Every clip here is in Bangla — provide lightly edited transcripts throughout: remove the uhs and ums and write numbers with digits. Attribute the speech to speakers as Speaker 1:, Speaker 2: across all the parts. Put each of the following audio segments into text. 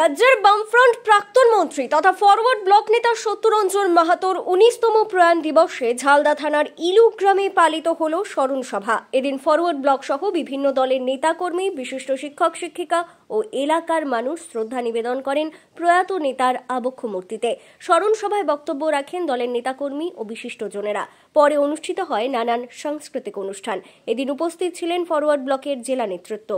Speaker 1: রাজ্যের বামফ্রন্ট প্রাক্তন মন্ত্রী তথা ফরওয়ার্ড ব্লক নেতা সত্যরঞ্জন মাহাতোর 19তম প্রয়াণ দিবসে ঝালদা থানার ইলু গ্রামে পালিত হল স্মরণ সভা। এদিন ফরওয়ার্ড ব্লক সহ বিভিন্ন দলের নেতাকর্মী, বিশিষ্ট শিক্ষক শিক্ষিকা ও এলাকার মানুষ শ্রদ্ধা নিবেদন করেন প্রয়াত নেতার আবক্ষ মূর্তিতে। স্মরণ সভায় বক্তব্য রাখেন দলের নেতাকর্মী ও বিশিষ্টজনেরা। পরে অনুষ্ঠিত হয় নানান সাংস্কৃতিক অনুষ্ঠান। এদিন উপস্থিত ছিলেন ফরওয়ার্ড ব্লকের জেলা নেতৃত্ব।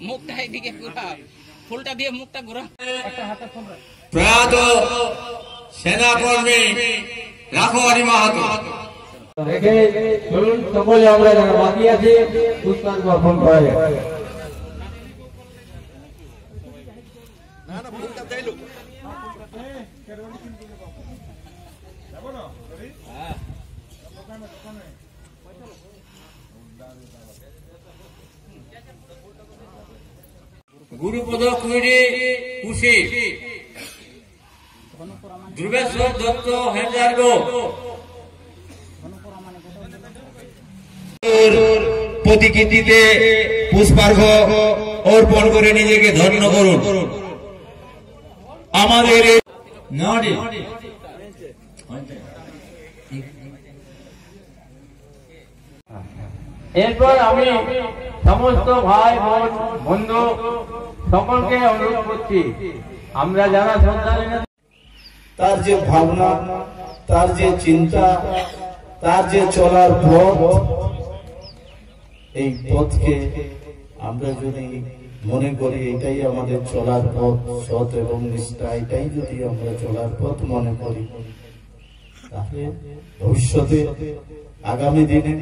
Speaker 2: মুখটা এদিকে ঘোরা, ফুলটা দিয়ে মুখটা ঘোরা।
Speaker 3: প্রয়াত সেনাকর্মী রাঘবাড়ি মাহাতো
Speaker 4: চলুন সকলে আমরা যারা বাকি আছে পুষ্পাঞ্জলি অর্পণ করা যায়।
Speaker 3: গুরুপদ কুইরি কুশি, ধ্রুবেশ্বর দত্ত হেমজার্গ, প্রতিকৃতিতে পুষ্পার্ঘ অর্পণ করে নিজেকে ধন্য করুন। আমাদের
Speaker 4: এরপর আমি সমস্ত ভাই বোন বন্ধু সকলকে অনুরোধ করছি, আমরা যারা শ্রদ্ধা
Speaker 5: তার যে ভাবনা, তার যে চিন্তা, তার যে চলার পথ, এই পথকে আমরা যদি মনে করি এটাই আমাদের চলার পথ, সৎ এবং নিষ্ঠা, এটাই যদি আমরা চলার পথ মনে করি, তাহলে ভবিষ্যতে আগামী দিনে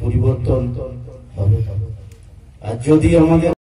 Speaker 5: পরিবর্তন হবে। আর যদি আমাদের